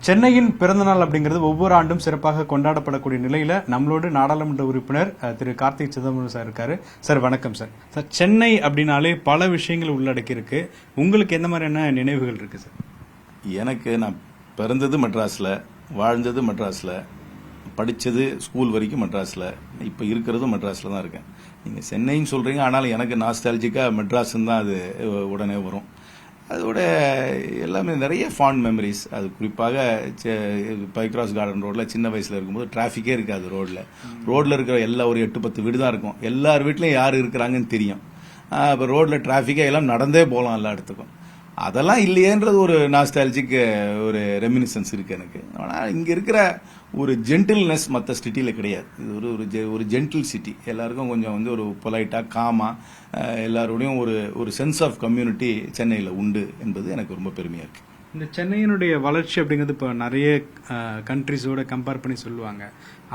சென்னையின் பிறந்தநாள் அப்படிங்கிறது ஒவ்வொரு ஆண்டும் சிறப்பாக கொண்டாடப்படக்கூடிய நிலையில நம்மளோட நாடாளுமன்ற உறுப்பினர் திரு கார்த்திக் சிதம்பரம் சார் இருக்காரு. சார் வணக்கம் சார். சார், சென்னை அப்படின்னாலே பல விஷயங்கள் உள்ளடக்கி இருக்கு. உங்களுக்கு எந்த மாதிரியான நினைவுகள் இருக்கு சார்? எனக்கு நான் பிறந்தது மெட்ராஸில், வாழ்ந்தது மெட்ராஸில், படித்தது ஸ்கூல் வரைக்கும் மெட்ராஸில், இப்போ இருக்கிறதும் மெட்ராஸில் தான் இருக்கேன். நீங்கள் சென்னைன்னு சொல்கிறீங்க, ஆனாலும் எனக்கு நாஸ்டாலஜிக்காக மெட்ராஸ்ன்னு தான் அது உடனே வரும். அதோட எல்லாமே நிறைய ஃபாண்ட் மெமரிஸ். அது குறிப்பாக பைக்ராஸ் கார்டன் ரோட்டில் சின்ன வயசில் இருக்கும்போது டிராஃபிக்கே இருக்காது. ரோட்டில் இருக்கிற எல்லா ஒரு 8-10 வீடு தான் இருக்கும். எல்லார் வீட்லையும் யார் இருக்கிறாங்கன்னு தெரியும். இப்போ ரோட்டில் டிராஃபிக்கே எல்லாம் நடந்தே போகலாம் எல்லா இடத்துக்கும். அதெல்லாம் இல்லையேன்றது ஒரு நாஸ்டாலஜிக் ஒரு ரெமினிசன்ஸ் இருக்கு எனக்கு. ஆனால் இங்கே இருக்கிற ஒரு ஜென்டில்னஸ் மற்ற சிட்டியில் கிடையாது. இது ஒரு ஜென்டில் சிட்டி. எல்லாருக்கும் கொஞ்சம் ஒரு பொலைட்டாக காமாக எல்லாரோடையும் ஒரு சென்ஸ் ஆஃப் கம்யூனிட்டி சென்னையில் உண்டு என்பது எனக்கு ரொம்ப பெருமையாக இருக்கு. இந்த சென்னையினுடைய வளர்ச்சி அப்படிங்கிறது இப்போ நிறைய கண்ட்ரிஸோட கம்பேர் பண்ணி சொல்லுவாங்க.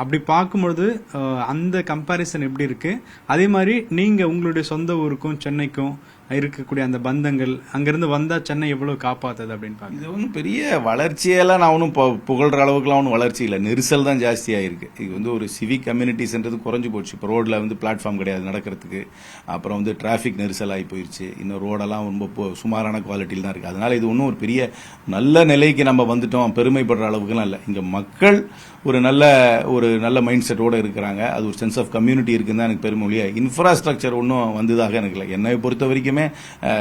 அப்படி பார்க்கும்பொழுது அந்த கம்பேரிசன் எப்படி இருக்கு? அதே மாதிரி நீங்க உங்களுடைய சொந்த ஊருக்கும் சென்னைக்கும் இருக்கக்கூடிய அந்த பந்தங்கள், அங்கிருந்து வந்தா சென்னை எவ்வளவு காப்பாத்துது அப்படின்னு பாருங்க. இது ஒன்றும் பெரிய வளர்ச்சியெல்லாம் நான் ஒன்றும் புகழ்ற அளவுக்குலாம் ஒன்றும் வளர்ச்சி இல்லை. நெரிசல் தான் ஜாஸ்தியாக இருக்கு. இது ஒரு சிவிக் கம்யூனிட்டிஸ்ன்றது குறைஞ்சு போச்சு. இப்போ ரோட்ல பிளாட்ஃபார்ம் கிடையாது நடக்கிறதுக்கு. அப்புறம் டிராஃபிக் நெரிசல் ஆகி போயிடுச்சு. இன்னும் ரோடெல்லாம் ரொம்ப சுமாரான குவாலிட்டியில் தான் இருக்கு. அதனால இது ஒன்றும் ஒரு பெரிய நல்ல நிலைக்கு நம்ம வந்துட்டோம் பெருமைப்படுற அளவுக்குலாம் இல்லை. இங்க மக்கள் ஒரு நல்ல மைண்ட் செட்டோட இருக்கிறாங்க. அது ஒரு சென்ஸ் ஆஃப் கம்யூனிட்டி இருக்குன்னு தான் எனக்கு பெருமை. இன்ஃப்ராஸ்ட்ரக்சர் ஒன்றும் வந்ததாக எனக்கு இல்லை. என்னை பொறுத்த வரைக்குமே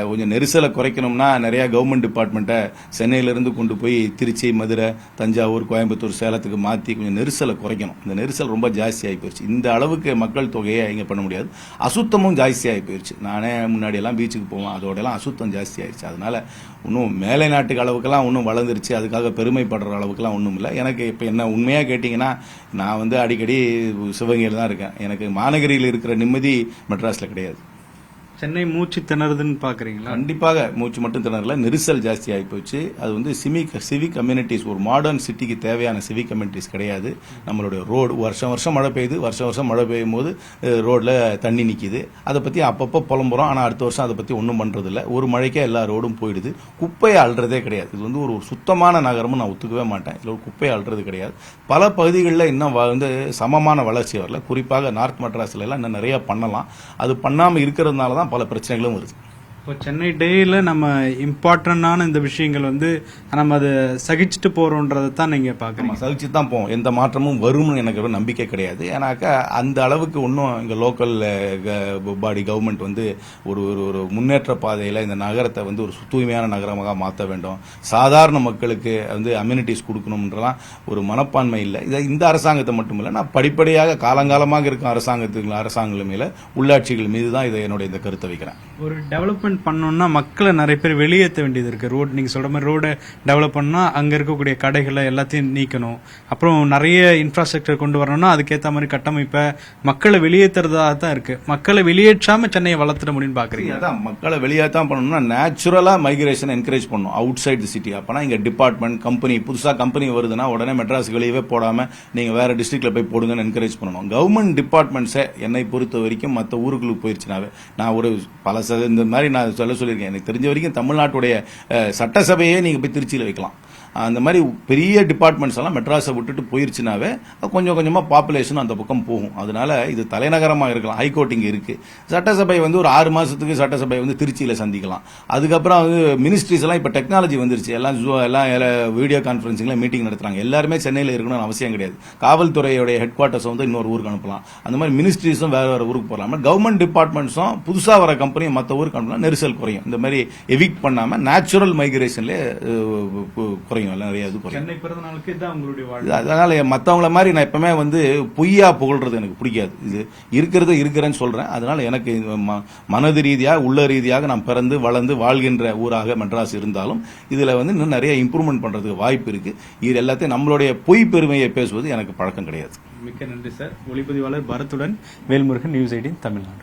கொஞ்சம் நெரிசலை குறைக்கணும்னா நிறைய கவர்மெண்ட் டிபார்ட்மெண்ட்டை சென்னையிலிருந்து கொண்டு போய் திருச்சி, மதுரை, தஞ்சாவூர், கோயம்புத்தூர், சேலத்துக்கு மாற்றி கொஞ்சம் நெரிசலை குறைக்கணும். இந்த நெரிசல் ரொம்ப ஜாஸ்தி ஆகி போயிடுச்சு. இந்த அளவுக்கு மக்கள் தொகையை இங்கே பண்ண முடியாது. அசுத்தமும் ஜாஸ்தி ஆகி போயிடுச்சு. நானே முன்னாடி எல்லாம் பீச்சுக்கு போவேன், அதோடலாம் அசுத்தம் ஜாஸ்தி ஆயிடுச்சு. அதனால இன்னும் மேலை நாட்டுக்கு அளவுக்கெல்லாம் ஒன்றும் வளர்ந்துருச்சு. அதுக்காக பெருமைப்படுற அளவுக்குலாம் ஒன்றும் இல்லை. எனக்கு இப்போ என்ன உண்மையாக கேட்டிங்கன்னா, நான் அடிக்கடி சிவகங்கையில் தான் இருக்கேன். எனக்கு மாநகரியில் இருக்கிற நிம்மதி மெட்ராஸில் கிடையாது. சென்னை மூச்சு திணறுதுன்னு பாக்குறீங்களா? கண்டிப்பாக மூச்சு மட்டும் திணறல, நெரிசல் ஜாஸ்தி ஆகி போச்சு. அது சிவிக் கம்யூனிட்டிஸ், ஒரு மாடர்ன் சிட்டிக்கு தேவையான சிவிக் கம்யூனிட்டிஸ் கிடையாது. நம்மளுடைய ரோடு வருஷம் மழை பெய்யுது. வருஷம் மழை பெய்யும் போது ரோட்ல தண்ணி நிற்கிது. அதை பற்றி அப்பப்போ புலம்புறோம். ஆனால் அடுத்த வருஷம் அதை பற்றி ஒன்றும் பண்றதில்ல. ஒரு மழைக்கே எல்லா ரோடும் போயிடுது. குப்பையை அள்ளுறதே கிடையாது. இது ஒரு சுத்தமான நகரமும் நான் ஒத்துக்கவே மாட்டேன். இதில் ஒரு குப்பையை அள்ளுறது கிடையாது. பல பகுதிகளில் இன்னும் சமமான வளர்ச்சி வரல. குறிப்பாக நார்த் மெட்ராஸ்ல எல்லாம் இன்னும் நிறைய பண்ணலாம். அது பண்ணாமல் இருக்கிறதுனால தான் பல பிரச்சனைகளும் வருது. இப்போ சென்னை டேயில் நம்ம இம்பார்ட்டன்டான இந்த விஷயங்கள் நம்ம அதை சகிச்சுட்டு போறோன்றதை தான் நீங்க பாக்குறீங்க. சகிச்சுட்டு தான் போவோம். எந்த மாற்றமும் வரும்னு எனக்கு நம்பிக்கை கிடையாது. ஏன்னாக்கா அந்த அளவுக்கு இன்னும் இங்க லோக்கல் பாடி கவர்மெண்ட் ஒரு முன்னேற்ற பாதையில இந்த நகரத்தை ஒரு தூய்மையான நகரமாக மாற்ற வேண்டும். சாதாரண மக்களுக்கு அம்யூனிட்டிஸ் கொடுக்கணும்ன்றலாம் ஒரு மனப்பான்மை இல்லை. இதை இந்த அரசாங்கத்தை மட்டுமில்லை, நான் படிப்படியாக காலங்காலமாக இருக்கும் அரசாங்கங்கள் மேல, உள்ளாட்சிகள் மீது தான் இதை என்னுடைய இந்த கருத்தை வைக்கிறேன். ஒரு டெவலப்மெண்ட் பண்ணணும்னா மக்களை நிறைய பேர் வெளியேற்ற வேண்டியது இருக்கு. ரோடு நீங்க சொல்ற மாதிரி ரோட டெவலப் பண்ணா அங்க இருக்கக்கூடிய கடைகளை எல்லாத்தையும் நீக்கணும். அப்புறம் நிறைய இன்ஃப்ராஸ்ட்ரக்சர் கொண்டு வரணும்னா அதுக்கேற்ற மாதிரி கட்டமைப்பை மக்களை வெளியேற்றுறதா தான் இருக்கு. மக்களை வெளியேற்றாம சென்னையை வளர்த்துட முடியும்னு பாக்குறீங்க? அதான் மக்களை வெளியேற்றாம பண்ணணும்னா நேச்சுரலா மைக்ரேஷன் என்கரேஜ் பண்ணணும் அவுட் சைட் தி சிட்டி. அப்பனா இங்க டிபார்ட்மெண்ட் கம்பெனி புதுசா கம்பெனி வருதுன்னா உடனே மெட்ராஸ் வெளியவே போடாம நீங்க வேற டிஸ்ட்ரிக்ட்ல போய் போடுங்கன்னு என்கரேஜ் பண்ணணும். கவர்மெண்ட் டிபார்ட்மெண்ட்ஸை என்னை பொறுத்த வரைக்கும் மற்ற ஊர்களுக்கு போயிருச்சுனாவே, நான் இந்த மாதிரி நான் சொல்லியிருக்கேன். எனக்கு தெரிஞ்ச வரைக்கும் தமிழ்நாட்டுடைய சட்டசபையே நீங்க போய் திருச்சியில் வைக்கலாம். அந்த மாதிரி பெரிய டிபார்ட்மெண்ட்ஸ் எல்லாம் மெட்ராஸை விட்டுட்டு போயிருச்சுனாவே கொஞ்சம் கொஞ்சமா பாப்புலேஷன் அந்த பக்கம் போகும். அதனால இது தலைநகரமா இருக்கலாம். ஹைகோர்ட் இங்க இருக்கு. சட்டசபை ஒரு 6 மாசத்துக்கு சட்டசபை திருச்சியில சந்திக்கலாம். அதுக்கப்புறம் மினிஸ்ட்ரிஸ் எல்லாம் இப்ப டெக்னாலஜி வந்துருச்சு. எல்லாம் வீடியோ கான்பரன்சிங்ல மீட்டிங் நடத்துறாங்க. எல்லாருமே சென்னையில் இருக்கணும்னு அவசியம் கிடையாது. காவல்துறையுடைய ஹெட் குவார்டர்ஸ் இன்னொரு ஊருக்கு அனுப்பலாம். அந்த மாதிரி மினிஸ்ட்ரிஸும் வேற ஊருக்கு போகலாம். கவர்மெண்ட் டிபார்ட்மெண்ட்ஸும் புதுசா வர கம்பெனி மற்ற ஊருக்கு அனுப்பலாம். நெரிசல் குறையும். இந்த மாதிரி எவிக்ட் பண்ணாம நேச்சுரல் மைக்ரேஷன்ல குறையும். அதனால மத்தவங்கள மாதிரி நான் எப்பவுமே பொய்யா புகழ்றது எனக்கு பிடிக்காது. இது இருக்கிறேன்னு சொல்றேன். அதனால எனக்கு மனது ரீதியாக உள்ள ரீதியாக நான் பிறந்து வளர்ந்து வாழ்கின்ற ஊராக மெட்ராஸ் இருந்தாலும் இதுல இன்னும் நிறைய இம்ப்ரூவ்மெண்ட் பண்றதுக்கு வாய்ப்பு இருக்கு. இது எல்லாத்தையும் நம்மளுடைய பொய் பெருமையை பேசுவது எனக்கு பழக்கம் கிடையாது. மிக்க நன்றி சார். ஒளிப்பதிவாளர் பரத்துடன் வேல்முருகன், நியூஸ் 18 தமிழ்நாடு.